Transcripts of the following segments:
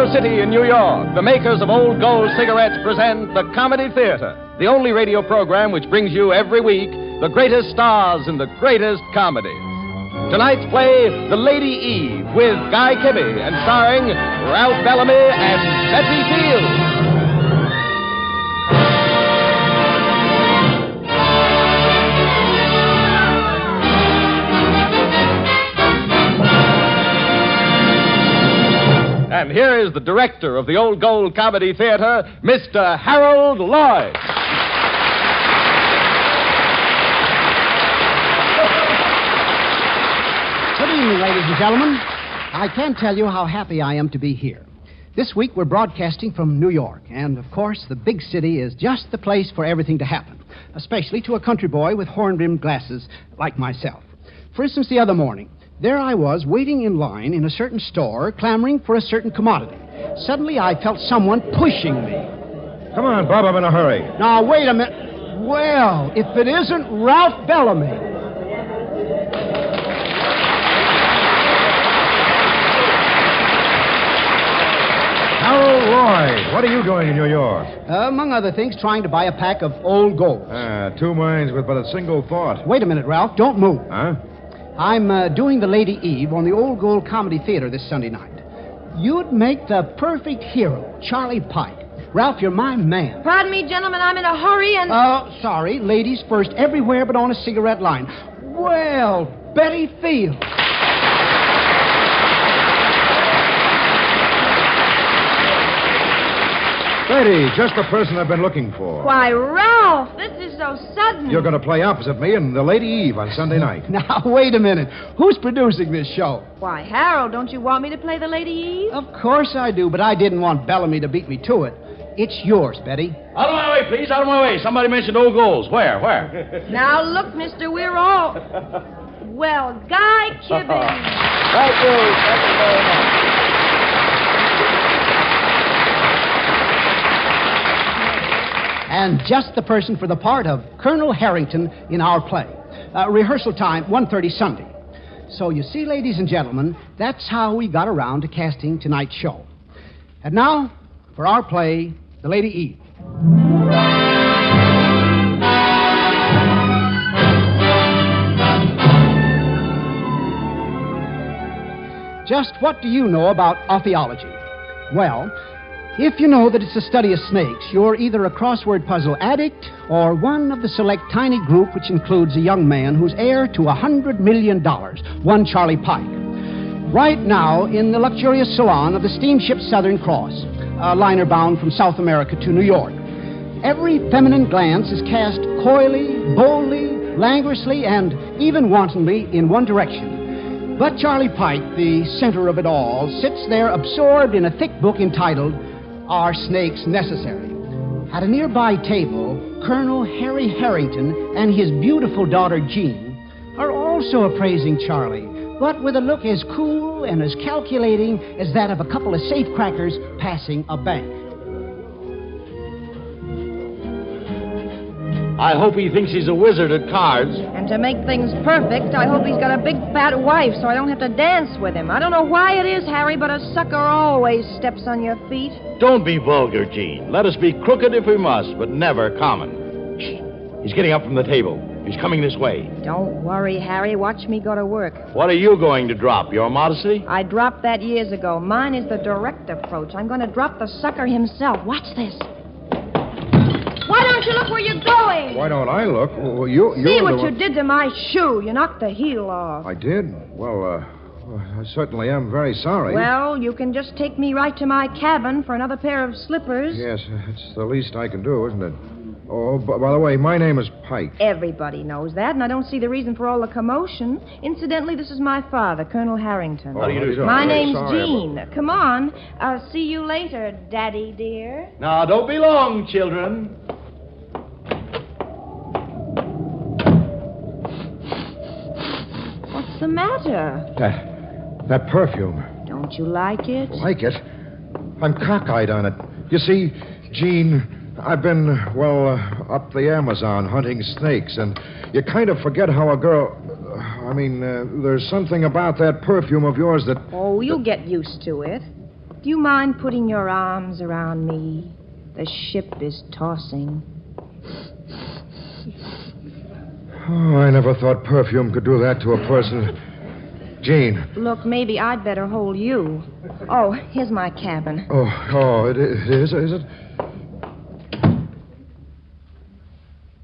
Studio City in New York, the makers of Old Gold cigarettes present the Comedy Theater, the only radio program which brings you every week the greatest stars in the greatest comedies. Tonight's play, The Lady Eve, with Guy Kibbe and starring Ralph Bellamy and Betsy Fields. And here is the director of the Old Gold Comedy Theater, Mr. Harold Lloyd. Good evening, ladies and gentlemen. I can't tell you how happy I am to be here. This week we're broadcasting from New York, and of course the big city is just the place for everything to happen, especially to a country boy with horn-rimmed glasses like myself. For instance, the other morning, there I was, waiting in line in a certain store, clamoring for a certain commodity. Suddenly, I felt someone pushing me. Come on, Bob, I'm in a hurry. Now, wait a minute. Well, if it isn't Ralph Bellamy. Harold Lloyd, what are you doing in New York? Among other things, trying to buy a pack of Old Gold. Two minds with but a single thought. Wait a minute, Ralph. Don't move. Huh? I'm doing the Lady Eve on the Old Gold Comedy Theater this Sunday night. You'd make the perfect hero, Charlie Pike. Ralph, you're my man. Pardon me, gentlemen, I'm in a hurry and... Oh, sorry. Ladies first, everywhere but on a cigarette line. Well, Betty Fields. Betty, just the person I've been looking for. Why, Ralph, this is so sudden. You're going to play opposite me in The Lady Eve on Sunday night. Now, wait a minute. Who's producing this show? Why, Harold, don't you want me to play the Lady Eve? Of course I do, but I didn't want Bellamy to beat me to it. It's yours, Betty. Out of my way, please. Out of my way. Somebody mentioned Old Goals. Where? Now, look, mister, we're all... Well, Guy Kibbe. Thank you. Thank you very much. And just the person for the part of Colonel Harrington in our play. Rehearsal time, 1:30 Sunday. So you see, ladies and gentlemen, that's how we got around to casting tonight's show. And now, for our play, The Lady Eve. Just what do you know about archaeology? Well, if you know that it's a study of snakes, you're either a crossword puzzle addict or one of the select tiny group which includes a young man who's heir to $100 million, one Charlie Pike. Right now, in the luxurious salon of the steamship Southern Cross, a liner bound from South America to New York, every feminine glance is cast coyly, boldly, languorously, and even wantonly in one direction. But Charlie Pike, the center of it all, sits there absorbed in a thick book entitled Are Snakes Necessary? At a nearby table, Colonel Harry Harrington and his beautiful daughter Jean are also appraising Charlie, but with a look as cool and as calculating as that of a couple of safecrackers passing a bank. I hope he thinks he's a wizard at cards. And to make things perfect, I hope he's got a big fat wife so I don't have to dance with him. I don't know why it is, Harry, but a sucker always steps on your feet. Don't be vulgar, Gene. Let us be crooked if we must, but never common. Shh. He's getting up from the table. He's coming this way. Don't worry, Harry. Watch me go to work. What are you going to drop? Your modesty? I dropped that years ago. Mine is the direct approach. I'm going to drop the sucker himself. Watch this. Why don't you look where you're going? Why don't I look? Well, you're See what the one... you did to my shoe. You knocked the heel off. I did? Well, I certainly am very sorry. Well, you can just take me right to my cabin for another pair of slippers. Yes, it's the least I can do, isn't it? Oh, by the way, my name is Pike. Everybody knows that, and I don't see the reason for all the commotion. Incidentally, this is my father, Colonel Harrington. How do you do, sir? My I'm name's sorry Jean. Come on. I'll see you later, Daddy dear. Now, don't be long, children. What's the matter? That perfume. Don't you like it? Like it? I'm cockeyed on it. You see, Jean, I've been, up the Amazon hunting snakes, and you kind of forget how a girl... there's something about that perfume of yours that... Oh, you'll get used to it. Do you mind putting your arms around me? The ship is tossing. Oh, I never thought perfume could do that to a person. Jean. Look, maybe I'd better hold you. Oh, here's my cabin. Oh, it is it?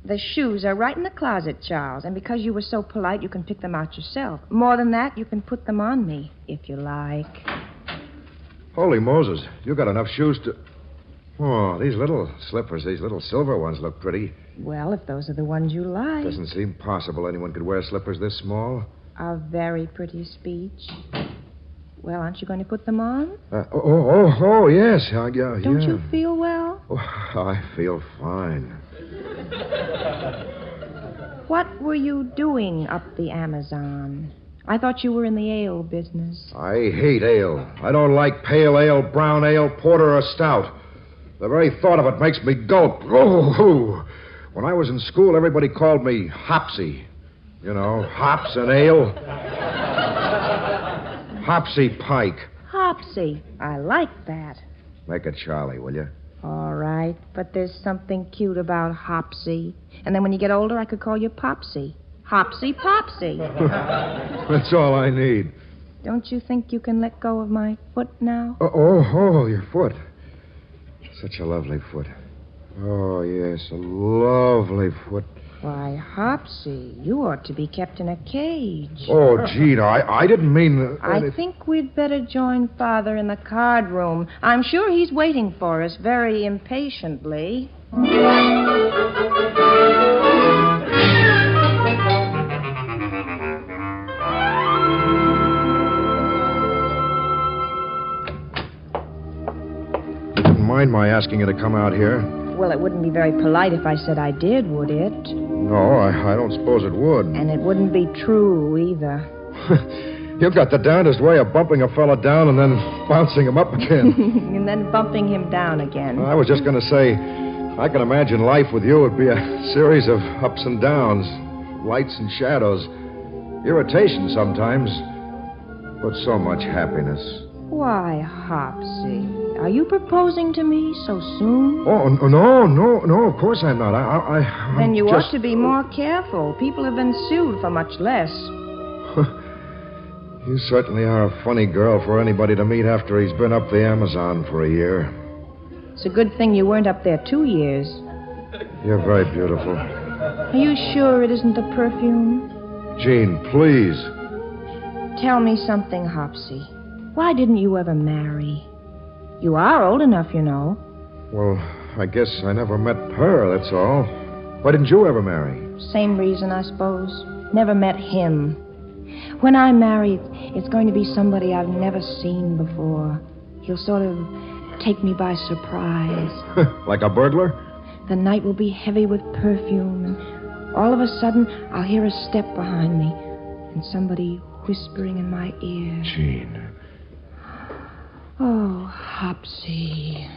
The shoes are right in the closet, Charles, and because you were so polite, you can pick them out yourself. More than that, you can put them on me, if you like. Holy Moses, you got enough shoes to... Oh, these little slippers, these little silver ones look pretty. Well, if those are the ones you like. Doesn't seem possible anyone could wear slippers this small. A very pretty speech. Well, aren't you going to put them on? Yes. Yeah. Don't you feel well? Oh, I feel fine. What were you doing up the Amazon? I thought you were in the ale business. I hate ale. I don't like pale ale, brown ale, porter, or stout. The very thought of it makes me gulp. Oh. When I was in school, everybody called me Hopsy. You know, hops and ale. Hopsy Pike. Hopsy. I like that. Make it Charlie, will you? All right, but there's something cute about Hopsy. And then when you get older, I could call you Popsy. Hopsy Popsy. That's all I need. Don't you think you can let go of my foot now? Your foot. Such a lovely foot. Oh, yes, a lovely foot. Why, Hopsy, you ought to be kept in a cage. Oh, Gina, I didn't mean... I think we'd better join Father in the card room. I'm sure he's waiting for us very impatiently. You didn't mind my asking you to come out here? Well, it wouldn't be very polite if I said I did, would it? No, I don't suppose it would. And it wouldn't be true, either. You've got the darndest way of bumping a fella down and then bouncing him up again. And then bumping him down again. I was just going to say, I can imagine life with you would be a series of ups and downs, lights and shadows, irritation sometimes, but so much happiness. Why, Hopsy, are you proposing to me so soon? Oh, no, of course I'm not. Then you ought to be more careful. People have been sued for much less. You certainly are a funny girl for anybody to meet after he's been up the Amazon for a year. It's a good thing you weren't up there 2 years. You're very beautiful. Are you sure it isn't the perfume? Jean, please. Tell me something, Hopsy. Why didn't you ever marry? You are old enough, you know. Well, I guess I never met her, that's all. Why didn't you ever marry? Same reason, I suppose. Never met him. When I marry, it's going to be somebody I've never seen before. He'll sort of take me by surprise. Like a burglar? The night will be heavy with perfume, and all of a sudden, I'll hear a step behind me, and somebody whispering in my ear. Jean. Oh, Hopsy.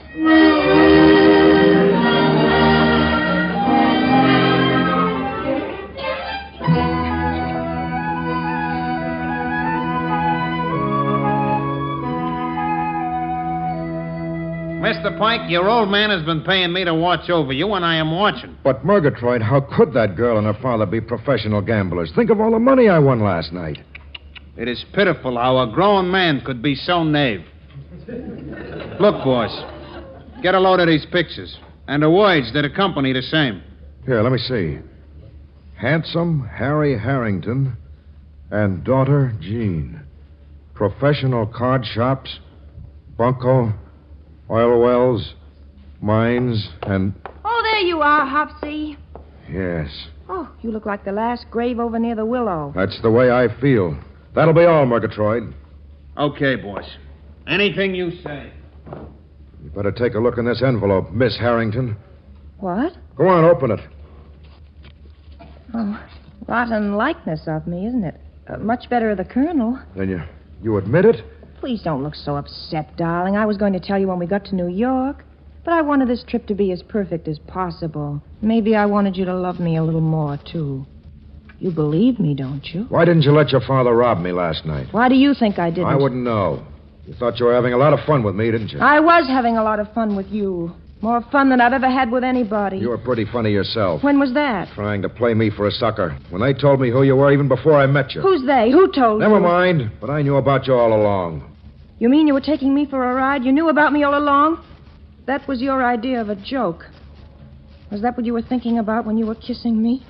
Mr. Pike, your old man has been paying me to watch over you, and I am watching. But, Murgatroyd, how could that girl and her father be professional gamblers? Think of all the money I won last night. It is pitiful how a grown man could be so knave. Look, boss, get a load of these pictures, and the words that accompany the same. Here, let me see. Handsome Harry Harrington and daughter Jean. Professional card shops, bunco, oil wells, mines, and... Oh, there you are, Hopsy. Yes. Oh, you look like the last grave over near the willow. That's the way I feel. That'll be all, Murgatroyd. Okay, boss. Anything you say. You better take a look in this envelope, Miss Harrington. What? Go on, open it. Oh, rotten likeness of me, isn't it? Much better of the Colonel. Then you admit it? Please don't look so upset, darling. I was going to tell you when we got to New York, but I wanted this trip to be as perfect as possible. Maybe I wanted you to love me a little more, too. You believe me, don't you? Why didn't you let your father rob me last night? Why do you think I didn't? I wouldn't know. You thought you were having a lot of fun with me, didn't you? I was having a lot of fun with you. More fun than I've ever had with anybody. You were pretty funny yourself. When was that? Trying to play me for a sucker. When they told me who you were even before I met you. Who's they? Who told you? Never mind, but I knew about you all along. You mean you were taking me for a ride? You knew about me all along? That was your idea of a joke. Was that what you were thinking about when you were kissing me?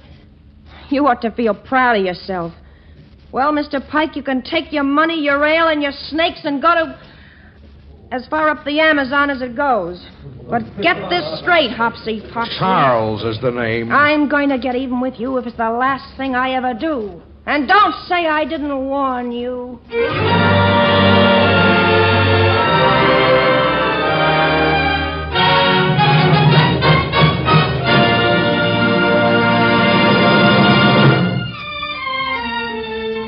You ought to feel proud of yourself. Well, Mr. Pike, you can take your money, your ale, and your snakes and go to as far up the Amazon as it goes. But get this straight, Hopsy Popsy. Charles is the name. I'm going to get even with you if it's the last thing I ever do. And don't say I didn't warn you.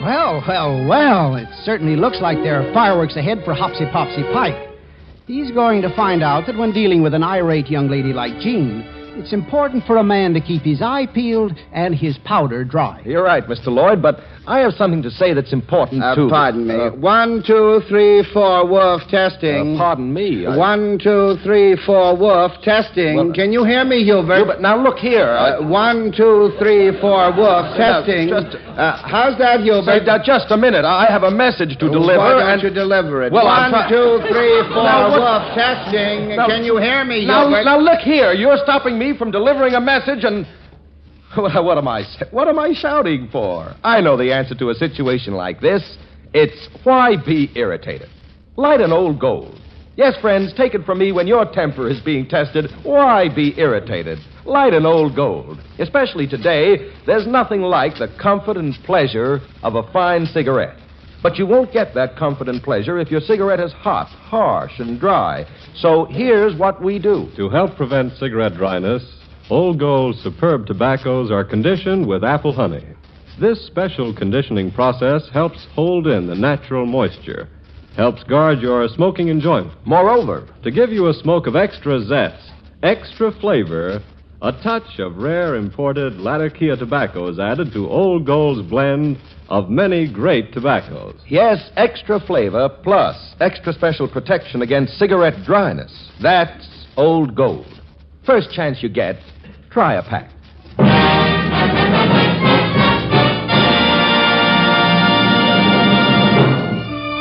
Well, it certainly looks like there are fireworks ahead for Hopsy Popsy Pike. He's going to find out that when dealing with an irate young lady like Jean, it's important for a man to keep his eye peeled and his powder dry. You're right, Mr. Lloyd, but I have something to say that's important, too. Pardon me. 1, 2, 3, 4, Wolf, testing. Pardon me. 1, 2, 3, 4, Wolf, testing. Well, Can you hear me, Hubert? Hubert, now look here. 1, 2, 3, 4, Wolf, testing. How's that, Hubert? Now, just a minute. I have a message to deliver. Why don't you deliver it? Well, 1, 2, 3, 4, Now, Wolf, testing. Now- Can you hear me, Now, Hubert? now, look here. You're stopping me from delivering a message, and what am I shouting for? I know the answer to a situation like this. It's why be irritated? Light an old gold. Yes, friends, take it from me, when your temper is being tested, why be irritated? Light an old gold. Especially today, there's nothing like the comfort and pleasure of a fine cigarette. But you won't get that comfort and pleasure if your cigarette is hot, harsh, and dry. So here's what we do. To help prevent cigarette dryness, Old Gold's superb tobaccos are conditioned with apple honey. This special conditioning process helps hold in the natural moisture, helps guard your smoking enjoyment. Moreover, To give you a smoke of extra zest, extra flavor, a touch of rare imported Latakia tobacco is added to Old Gold's blend of many great tobaccos. yes, extra flavor plus extra special protection against cigarette dryness. That's Old Gold. First chance you get, try a pack.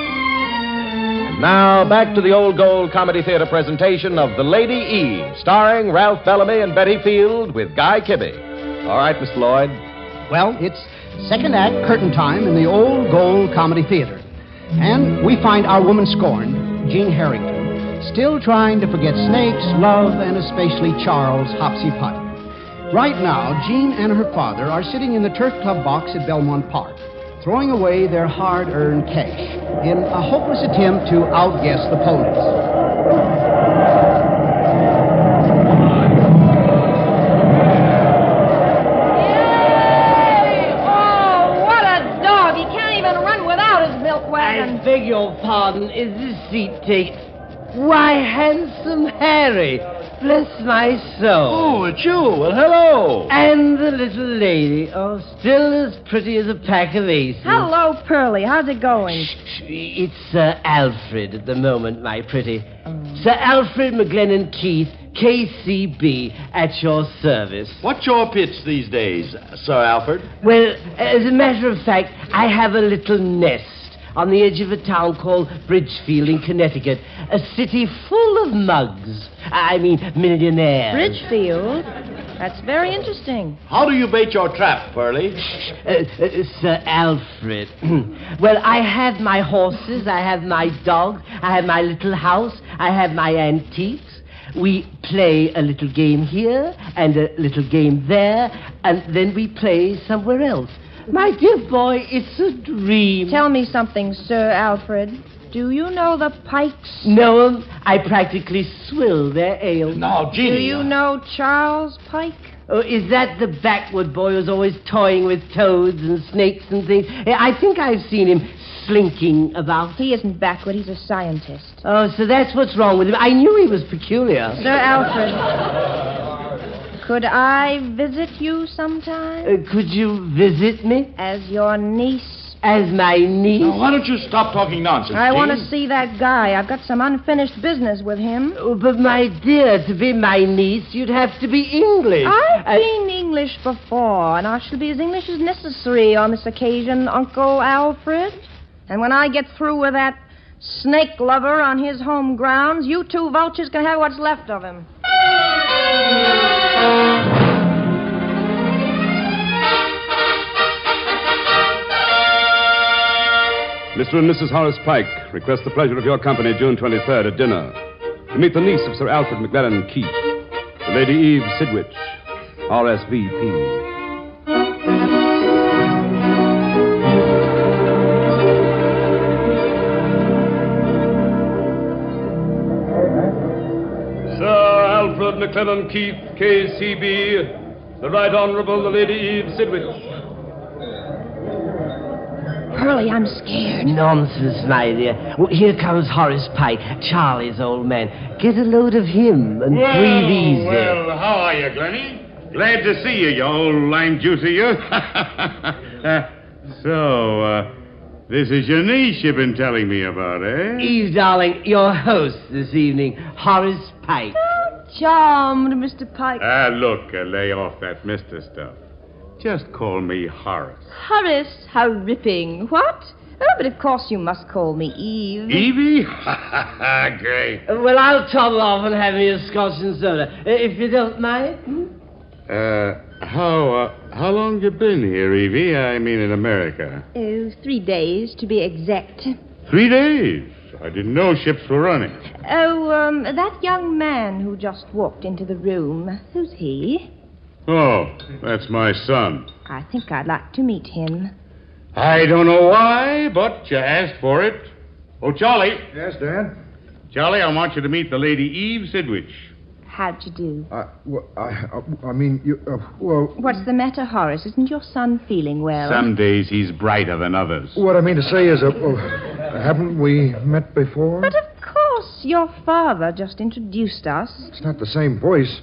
And now, back to the Old Gold Comedy Theater presentation of The Lady Eve, starring Ralph Bellamy and Betty Field with Guy Kibbe. All right, Mr. Lloyd. Well, it's second act curtain time in the Old Gold Comedy Theater. And we find our woman scorned, Jean Harrington, still trying to forget snakes, love, and especially Charles Hopsy Pike. Right now, Jean and her father are sitting in the Turf Club box at Belmont Park, throwing away their hard-earned cash in a hopeless attempt to outguess the police. Oh, what a dog. He can't even run without his milk wagon. I beg your pardon. Is this seat taken? Why, handsome Harry. Bless my soul. Oh, it's you. Well, hello. And the little lady. Oh, still as pretty as a pack of aces. Hello, Pearlie. How's it going? It's Sir Alfred at the moment, my pretty. Sir Alfred McGlennon Keith, KCB, at your service. What's your pitch these days, Sir Alfred? Well, as a matter of fact, I have a little nest on the edge of a town called Bridgefield in Connecticut, a city full of mugs. I mean, millionaires. Bridgefield? That's very interesting. How do you bait your trap, Pearlie? Sir Alfred. Well, I have my horses, I have my dogs, I have my little house, I have my antiques. We play a little game here and a little game there, and then we play somewhere else. My dear boy, it's a dream. Tell me something, Sir Alfred. Do you know the Pikes? Know 'em? I practically swill their ale. No, Do Jeannie. you know Charles Pike? Oh, is that the backward boy who's always toying with toads and snakes and things? I think I've seen him slinking about. He isn't backward. He's a scientist. Oh, so that's what's wrong with him. I knew he was peculiar. Sir Alfred, could I visit you sometime? Could you visit me? As your niece as my niece. Now, why don't you stop talking nonsense, I want Jean? to see that guy. I've got some unfinished business with him. Oh, but, my dear, to be my niece, you'd have to be English. I've been English before, and I shall be as English as necessary on this occasion, Uncle Alfred. And when I get through with that snake lover on his home grounds, you two vultures can have what's left of him. Mr. and Mrs. Horace Pike request the pleasure of your company June 23rd at dinner to meet the niece of Sir Alfred McLellan Keith, the Lady Eve Sidwich, RSVP. Sir Alfred McLellan Keith, KCB, the Right Honorable the Lady Eve Sidwich. Pearlie, I'm scared. Nonsense, my dear. Well, here comes Horace Pike, Charlie's old man. Get a load of him and breathe easy. Well, how are you, Glenny? Glad to see you, you old lime juicer, you. This is your niece you've been telling me about, eh? Eve, darling, your host this evening, Horace Pike. Charmed, Mr. Pike. Look, lay off that Mr. stuff. Just call me Horace. Horace, how ripping. What? Oh, but of course you must call me Eve. Evie? Great. Well, I'll toddle off and have me a scotch and soda, if you don't mind. How long you been here, Evie? I mean in America. 3 days, to be exact. 3 days? I didn't know ships were running. Oh, that young man who just walked into the room. Who's he? Oh, that's my son. I think I'd like to meet him. I don't know why, but you asked for it. Oh, Charlie. Yes, Dad? Charlie, I want you to meet the Lady Eve Sidwich. How'd you do? Well... What's the matter, Horace? Isn't your son feeling well? Some days he's brighter than others. What I mean to say is, haven't we met before? But of course, your father just introduced us. It's not the same voice.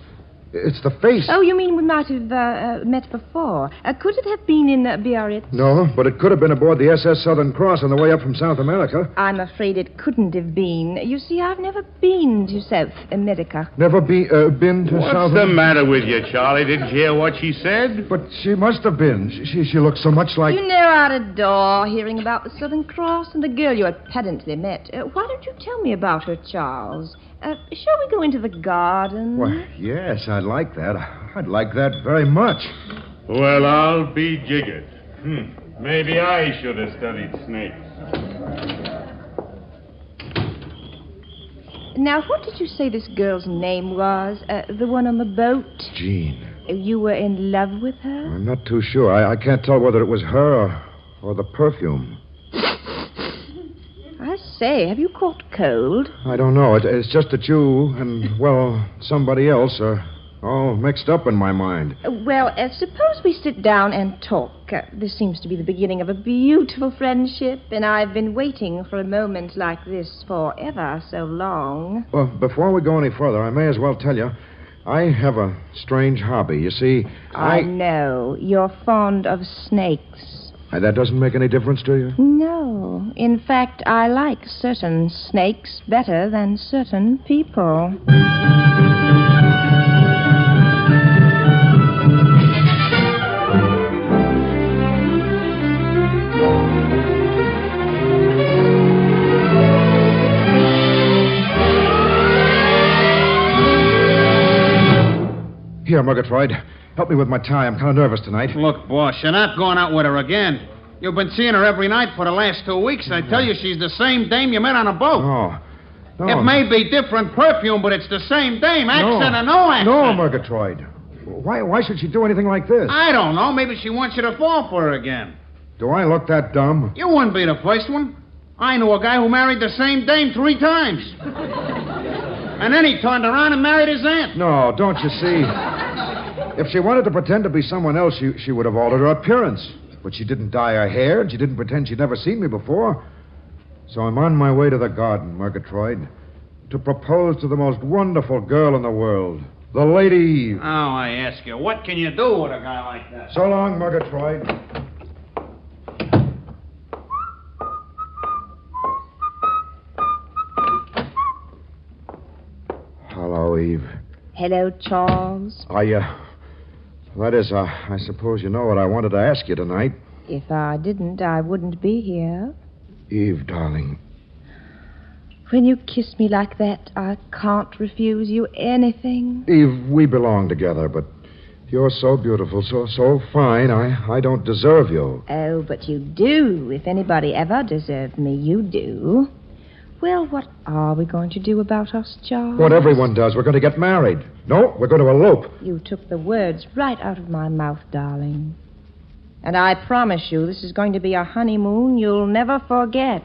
It's the face. Oh, you mean we might have met before? Could it have been in Biarritz? No, but it could have been aboard the SS Southern Cross on the way up from South America. I'm afraid it couldn't have been. You see, I've never been to South America. Never been to South What's the matter with you, Charlie? Didn't you hear what she said? But she must have been. She looks so much like... You know out a door, hearing about the Southern Cross and the girl you apparently met. Why don't you tell me about her, Charles? Shall we go into the garden? Well, yes, I'd like that. I'd like that very much. Well, I'll be jiggered. Maybe I should have studied snakes. Now, what did you say this girl's name was? The one on the boat? Jean. You were in love with her? I'm not too sure. I can't tell whether it was her or the perfume. I say, have you caught cold? I don't know. It's just that you and, well, somebody else are all mixed up in my mind. Well, suppose we sit down and talk. This seems to be the beginning of a beautiful friendship, and I've been waiting for a moment like this for ever so long. Well, before we go any further, I may as well tell you, I have a strange hobby. You see, I know. You're fond of snakes. That doesn't make any difference to you? No. In fact, I like certain snakes better than certain people. Here, Murgatroyd. Help me with my tie. I'm kind of nervous tonight. Look, boss, you're not going out with her again. You've been seeing her every night for the last 2 weeks. I tell you, she's the same dame you met on a boat. No. It may be different perfume, but it's the same dame. Accent or no accent. No, Murgatroyd. Why should she do anything like this? I don't know. Maybe she wants you to fall for her again. Do I look that dumb? You wouldn't be the first one. I knew a guy who married the same dame 3 times. And then he turned around and married his aunt. No, don't you see? If she wanted to pretend to be someone else, she would have altered her appearance. But she didn't dye her hair, and she didn't pretend she'd never seen me before. So I'm on my way to the garden, Murgatroyd, to propose to the most wonderful girl in the world, the Lady Eve. Oh, I ask you, what can you do with a guy like that? So long, Murgatroyd. Hello, Eve. Hello, Charles. I suppose you know what I wanted to ask you tonight. If I didn't, I wouldn't be here. Eve, darling. When you kiss me like that, I can't refuse you anything. Eve, we belong together, but you're so beautiful, so fine, I don't deserve you. Oh, but you do. If anybody ever deserved me, you do. Well, what are we going to do about us, Charles? What everyone does. We're going to get married. No, we're going to elope. You took the words right out of my mouth, darling. And I promise you, this is going to be a honeymoon you'll never forget.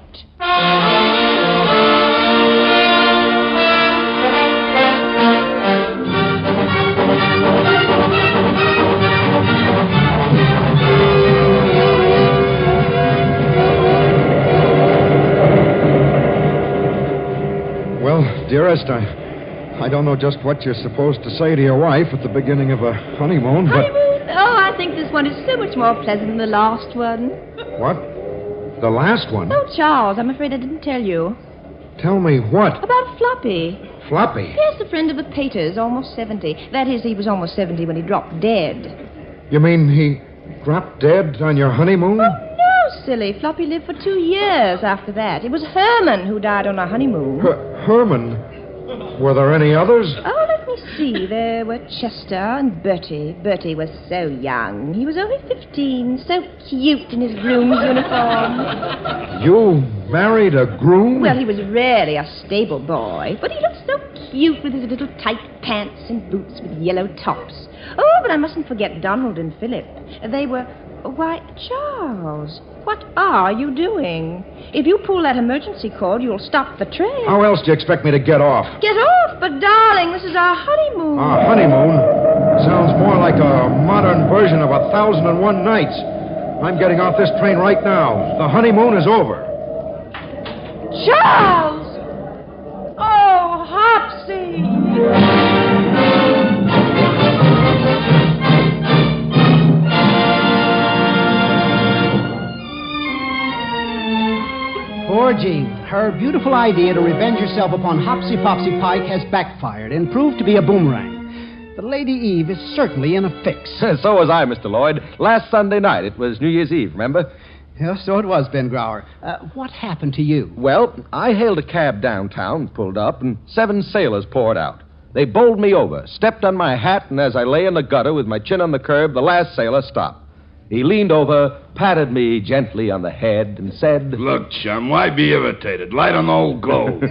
Well, dearest, I don't know just what you're supposed to say to your wife at the beginning of a honeymoon, but... Honeymoon? Oh, I think this one is so much more pleasant than the last one. What? The last one? Oh, Charles, I'm afraid I didn't tell you. Tell me what? About Floppy. Floppy? Yes, a friend of the Paters, almost 70. That is, he was almost 70 when he dropped dead. You mean he dropped dead on your honeymoon? Oh, no, silly. Floppy lived for 2 years after that. It was Herman who died on our honeymoon. Herman? Were there any others? Oh, let me see. There were Chester and Bertie. Bertie was so young. He was only 15, so cute in his groom's uniform. You married a groom? Well, he was really a stable boy, but he looked so cute with his little tight pants and boots with yellow tops. Oh, but I mustn't forget Donald and Philip. They were... Why, Charles, what are you doing? If you pull that emergency cord, you'll stop the train. How else do you expect me to get off? Get off? But, darling, this is our honeymoon. Our honeymoon? Sounds more like a modern version of 1001 Nights. I'm getting off this train right now. The honeymoon is over. Charles! Oh, Hopsy! Poor Jean. Her beautiful idea to revenge herself upon Hopsy Popsy Pike has backfired and proved to be a boomerang. The Lady Eve is certainly in a fix. So was I, Mr. Lloyd. Last Sunday night. It was New Year's Eve, remember? Yeah, so it was, Ben Grauer. What happened to you? Well, I hailed a cab downtown, pulled up, and 7 sailors poured out. They bowled me over, stepped on my hat, and as I lay in the gutter with my chin on the curb, the last sailor stopped. He leaned over, patted me gently on the head, and said... Look, chum, why be irritated? Light on the old globe.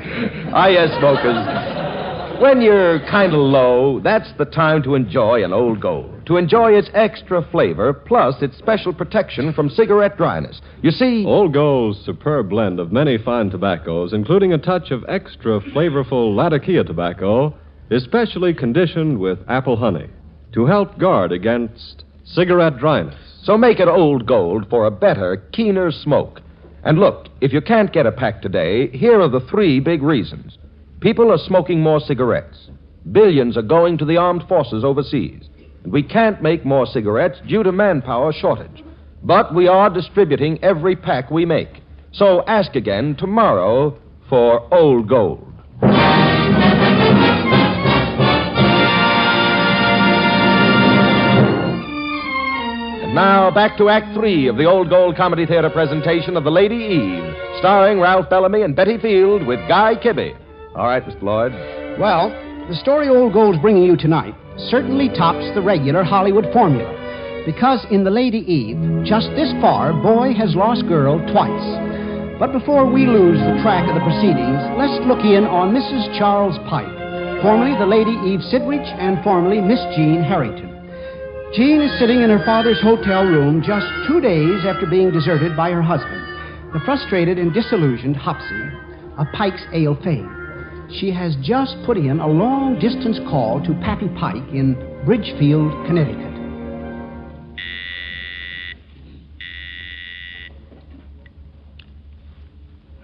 Ah, yes, smokers. When you're kind of low, that's the time to enjoy an Old Gold. To enjoy its extra flavor, plus its special protection from cigarette dryness. You see... Old Gold's superb blend of many fine tobaccos, including a touch of extra flavorful Latakia tobacco, is specially conditioned with apple honey to help guard against cigarette dryness. So make it Old Gold for a better, keener smoke. And look, if you can't get a pack today, here are the 3 big reasons. People are smoking more cigarettes. Billions are going to the armed forces overseas. And we can't make more cigarettes due to manpower shortage. But we are distributing every pack we make. So ask again tomorrow for Old Gold. Now, back to Act 3 of the Old Gold Comedy Theater presentation of The Lady Eve, starring Ralph Bellamy and Betty Field with Guy Kibbe. All right, Mr. Lloyd. Well, the story Old Gold's bringing you tonight certainly tops the regular Hollywood formula. Because in The Lady Eve, just this far, boy has lost girl twice. But before we lose the track of the proceedings, let's look in on Mrs. Charles Pike, formerly the Lady Eve Sidwich and formerly Miss Jean Harrington. Jean is sitting in her father's hotel room just 2 days after being deserted by her husband, the frustrated and disillusioned Hopsy, of Pike's Ale fame. She has just put in a long-distance call to Pappy Pike in Bridgefield, Connecticut.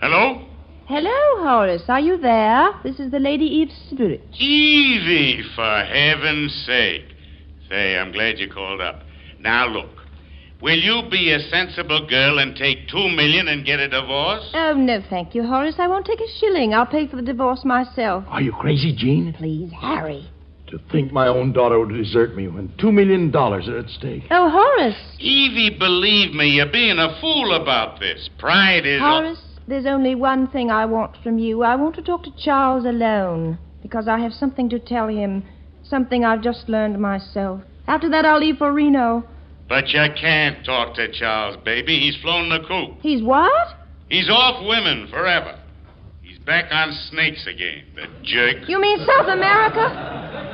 Hello? Hello, Horace. Are you there? This is the Lady Eve Sidwich. Evie, for heaven's sake. Say, I'm glad you called up. Now, look. Will you be a sensible girl and take $2 million and get a divorce? Oh, no, thank you, Horace. I won't take a shilling. I'll pay for the divorce myself. Are you crazy, Jean? Please, Harry. To think my own daughter would desert me when $2 million are at stake. Oh, Horace. Evie, believe me, you're being a fool about this. Pride is... Horace, there's only one thing I want from you. I want to talk to Charles alone, because I have something to tell him, something I've just learned myself. After that, I'll leave for Reno. But you can't talk to Charles, baby. He's flown the coop. He's what? He's off women forever. He's back on snakes again, the jerk. You mean South America?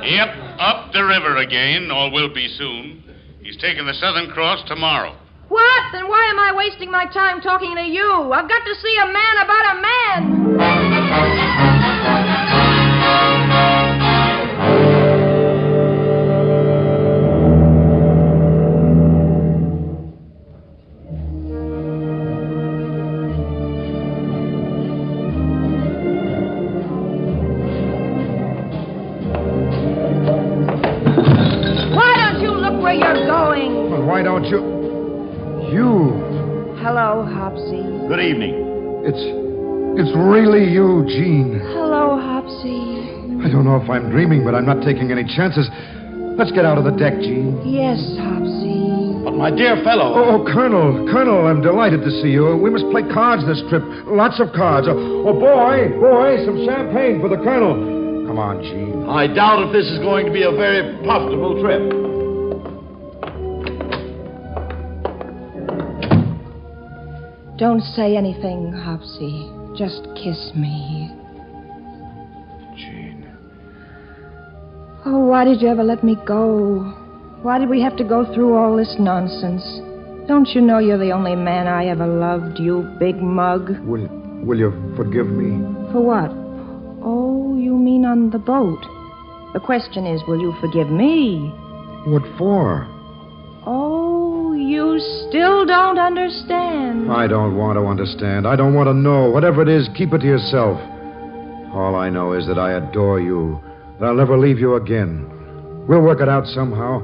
Yep, up the river again, or will be soon. He's taking the Southern Cross tomorrow. What? Then why am I wasting my time talking to you? I've got to see a man about a man. Why don't you... You... Hello, Hopsy. Good evening. It's really you, Jean. Hello, Hopsy. I don't know if I'm dreaming, but I'm not taking any chances. Let's get out of the deck, Jean. Yes, Hopsy. But my dear fellow... Oh, Colonel, I'm delighted to see you. We must play cards this trip. Lots of cards. Oh, boy, some champagne for the Colonel. Come on, Jean. I doubt if this is going to be a very profitable trip. Don't say anything, Hopsy. Just kiss me. Jean. Oh, why did you ever let me go? Why did we have to go through all this nonsense? Don't you know you're the only man I ever loved, you big mug? Will you forgive me? For what? Oh, you mean on the boat. The question is, will you forgive me? What for? Oh, you still don't understand. I don't want to understand. I don't want to know. Whatever it is, keep it to yourself. All I know is that I adore you, that I'll never leave you again. We'll work it out somehow.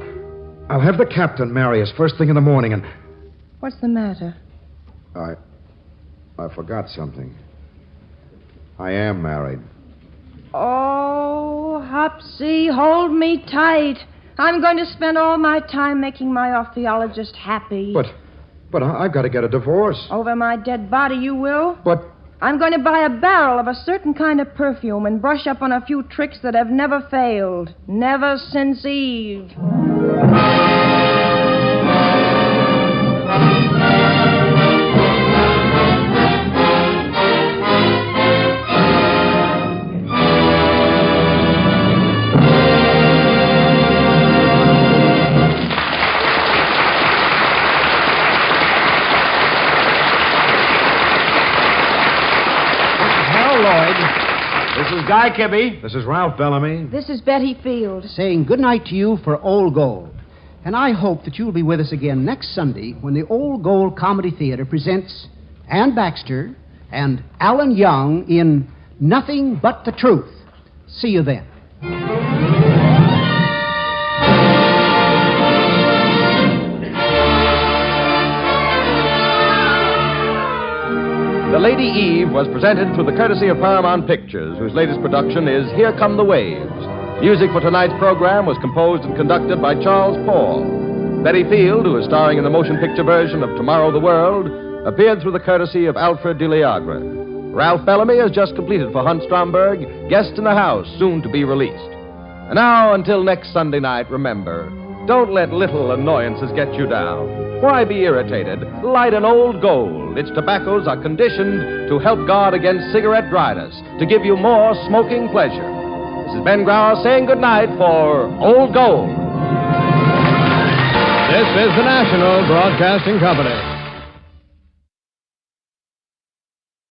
I'll have the captain marry us first thing in the morning and... What's the matter? I forgot something. I am married. Oh, Hopsy, hold me tight. I'm going to spend all my time making my orpheologist happy. But I've got to get a divorce. Over my dead body, you will? But... I'm going to buy a barrel of a certain kind of perfume and brush up on a few tricks that have never failed. Never since Eve. This is Guy Kibbe. This is Ralph Bellamy. This is Betty Field. Saying good night to you for Old Gold. And I hope that you'll be with us again next Sunday when the Old Gold Comedy Theater presents Ann Baxter and Alan Young in Nothing But the Truth. See you then. The Lady Eve was presented through the courtesy of Paramount Pictures, whose latest production is Here Come the Waves. Music for tonight's program was composed and conducted by Charles Paul. Betty Field, who is starring in the motion picture version of Tomorrow the World, appeared through the courtesy of Alfred de Liagre. Ralph Bellamy has just completed for Hunt Stromberg, Guest in the House, soon to be released. And now, until next Sunday night, remember, don't let little annoyances get you down. Why be irritated? Light an Old Gold. Its tobaccos are conditioned to help guard against cigarette dryness, to give you more smoking pleasure. This is Ben Grauer saying goodnight for Old Gold. This is the National Broadcasting Company.